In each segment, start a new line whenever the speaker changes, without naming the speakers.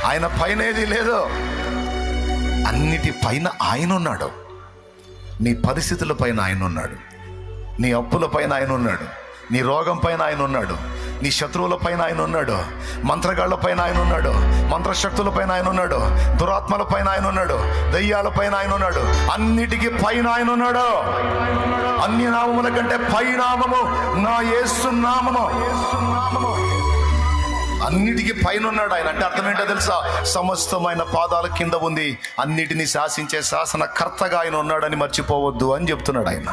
ఆయన పైన ఏది లేదు, అన్నిటి పైన ఆయన ఉన్నాడు. నీ పరిస్థితుల పైన ఆయన ఉన్నాడు, నీ అప్పుల పైన ఆయన ఉన్నాడు, నీ రోగం పైన ఆయన ఉన్నాడు, నీ శత్రువుల పైన ఆయన ఉన్నాడు, మంత్రగాళ్ళ పైన ఆయన ఉన్నాడు, మంత్రశక్తుల పైన ఆయన ఉన్నాడు, దురాత్మల పైన ఆయన ఉన్నాడు, దయ్యాల పైన ఆయన ఉన్నాడు. అన్నిటికీ పైన ఆయన ఉన్నాడు. అన్ని నామముల కంటే పై నామము నా యేసు నామము. అన్నిటికీ పైన ఉన్నాడు ఆయన. అంటే అర్థం ఏంటో తెలుసా? సమస్తమైన పాదాల కింద ఉంది, అన్నిటినీ శాసించే శాసనకర్తగా ఆయన ఉన్నాడని మర్చిపోవద్దు అని చెప్తున్నాడు. ఆయన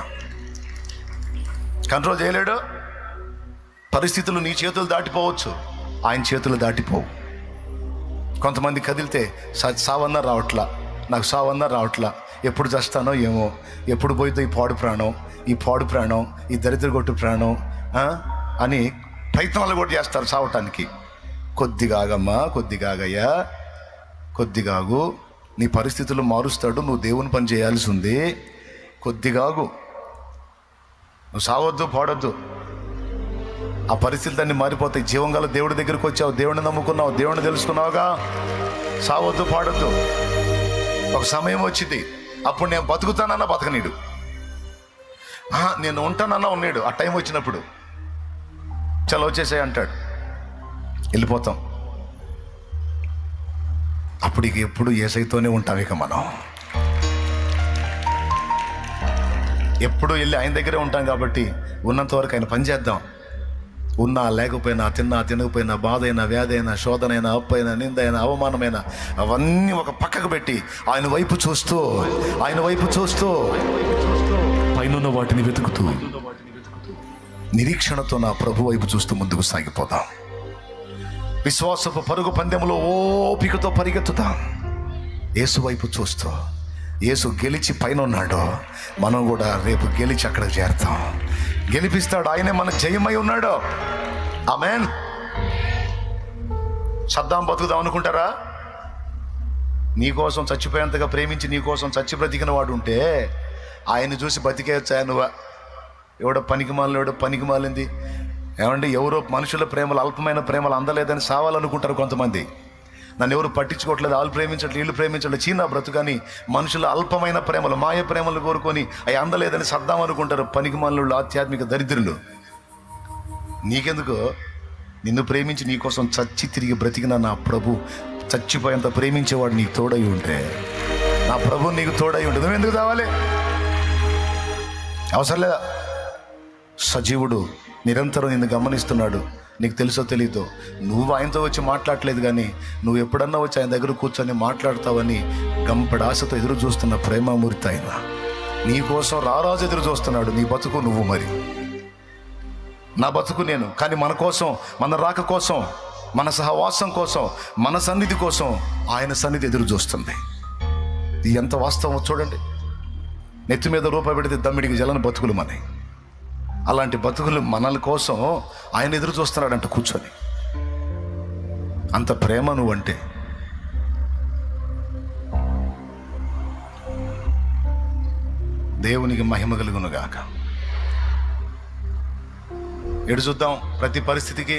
కంట్రోల్ చేయలేడు. పరిస్థితులు నీ చేతులు దాటిపోవచ్చు, ఆయన చేతులు దాటిపోవు. కొంతమంది కదిలితే సావన్నా రావట్లా, నాకు సావన్నా రావట్లా, ఎప్పుడు చస్తానో ఏమో, ఎప్పుడు పోయితే ఈ పాడు ప్రాణం, ఈ దరిద్రగొట్టు ప్రాణం అని ప్రయత్నాలు కూడా చేస్తారు సావటానికి. కొద్దిగా ఆగమ్మా, కొద్దిగా ఆగయ్యా, కొద్దిగా ఆగు. నీ పరిస్థితులు మారుస్తాడు, నువ్వు దేవుని పని చేయాల్సి ఉంది. కొద్దిగా ఆగు, నువ్వు సావద్దు, పాడొద్దు. ఆ పరిస్థితులు అన్నీ మారిపోతాయి. జీవం గల దేవుడి దగ్గరికి వచ్చావు, దేవుడిని నమ్ముకున్నావు, దేవుడిని తెలుసుకున్నావుగా. సావద్దు, పాడొద్దు. ఒక సమయం వచ్చింది, అప్పుడు నేను బతుకుతానన్నా బతకనీడు, నేను ఉంటానన్నా ఉన్నాడు. ఆ టైం వచ్చినప్పుడు చలో వచ్చేసాయి అంటాడు, వెళ్ళిపోతాం. అప్పుడు ఇక ఎప్పుడు ఏసైతోనే ఉంటాం. ఇక మనం ఎప్పుడు వెళ్ళి ఆయన దగ్గరే ఉంటాం కాబట్టి ఉన్నంత వరకు ఆయన పని చేద్దాం. ఉన్నా లేకపోయినా, తిన్నా తినకపోయినా, బాధ అయినా, వ్యాధి అయినా, శోధనైనా, అప్పు అయినా, నిందైనా, అవమానమైనా అవన్నీ ఒక పక్కకు పెట్టి ఆయన వైపు చూస్తూ పైనున్న వాటిని వెతుకుతూ నిరీక్షణతో నా ప్రభు వైపు చూస్తూ ముందుకు సాగిపోదాం. విశ్వాసపు పరుగు పందెంలో ఓపికతో పరిగెత్తుతాం. యేసు వైపు చూస్తూ. యేసు గెలిచి పైన ఉన్నాడు, మనం కూడా రేపు గెలిచి అక్కడికి చేరుతాం. గెలిపిస్తాడు, ఆయనే మన జయమై ఉన్నాడు. ఆమేన్. సద్దాం బతుకుదాం అనుకుంటారా? నీకోసం చచ్చిపోయేంతగా ప్రేమించి నీకోసం చచ్చి బ్రతికిన వాడు ఉంటే ఆయన చూసి బతికేచ్చా నువ్వా? ఎవడో పనికి మాలింది. ఏమండి, ఎవరో మనుషుల ప్రేమలు, అల్పమైన ప్రేమలు అందలేదని సావాలనుకుంటారు కొంతమంది. నన్ను ఎవరు పట్టించుకోవట్లేదు, వాళ్ళు ప్రేమించట్లేదు, వీళ్ళు ప్రేమించట్లేదు, చీనా బ్రతుకని మనుషుల అల్పమైన ప్రేమలు, మాయ ప్రేమలు కోరుకొని అవి అందలేదని సర్దాం అనుకుంటారు పనికి మాలిన ఆధ్యాత్మిక దరిద్రులు. నీకెందుకు? నిన్ను ప్రేమించి నీకోసం చచ్చి తిరిగి బ్రతికిన నా ప్రభు, చచ్చిపోయేంత ప్రేమించేవాడు నీకు తోడై ఉంటే, నా ప్రభు నీకు తోడై ఉంటే నువ్వు ఎందుకు కావాలి? అవసరం లేదా? సజీవుడు నిరంతరం నిన్ను గమనిస్తున్నాడు. నీకు తెలుసో తెలీదో, నువ్వు ఆయనతో వచ్చి మాట్లాడలేదు, కానీ నువ్వు ఎప్పుడన్నా వచ్చి ఆయన దగ్గర కూర్చొని మాట్లాడతావని గంపడాశతో ఎదురు చూస్తున్న ప్రేమామూర్తి ఆయన. నీ కోసం రారాజు ఎదురు చూస్తున్నాడు. నీ బతుకు నువ్వు, మరి నా బతుకు నేను. కానీ మన కోసం, మన రాక కోసం, మన సహవాసం కోసం, మన సన్నిధి కోసం ఆయన సన్నిధి ఎదురు చూస్తుంది. ఇది ఎంత వాస్తవం చూడండి. నెత్తి మీద రూపాయి పెడితే దమ్మిడికి జలను బతుకులు మనవి. అలాంటి బతుకులు మనల కోసం ఆయన ఎదురు చూస్తున్నాడంట కూర్చొని. అంత ప్రేమ నువ్వంటే. దేవునికి మహిమ కలుగునుగాక. ఎడు చూద్దాం ప్రతి పరిస్థితికి.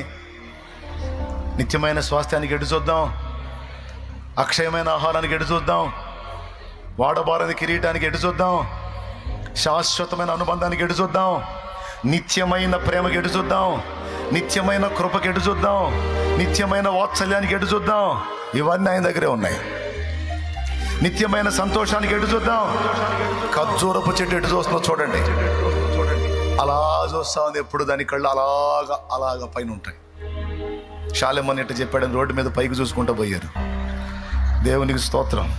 నిత్యమైన స్వాస్థ్యానికి ఎడు చూద్దాం, అక్షయమైన ఆహారానికి ఎడు చూద్దాం, వాడబారని కిరీటానికి ఎడు చూద్దాం, శాశ్వతమైన అనుబంధానికి ఎడు చూద్దాం, నిత్యమైన ప్రేమకి ఎటు చూద్దాం, నిత్యమైన కృపకి ఎటు చూద్దాం, నిత్యమైన వాత్సల్యానికి ఎటు చూద్దాం. ఇవన్నీ ఆయన దగ్గరే ఉన్నాయి. నిత్యమైన సంతోషానికి ఎటు చూద్దాం. ఖర్జూరపు చెట్టు ఎటు చూస్తుందో చూడండి, అలా చూస్తా ఉంది ఎప్పుడు. దాని కళ్ళు అలాగా పైన ఉంటాయి. శాలెమ్మని ఎట్టు చెప్పాడని రోడ్డు మీద పైకి చూసుకుంటూ పోయారు. దేవునికి స్తోత్రం.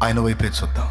ఆయన వైపే చూద్దాం.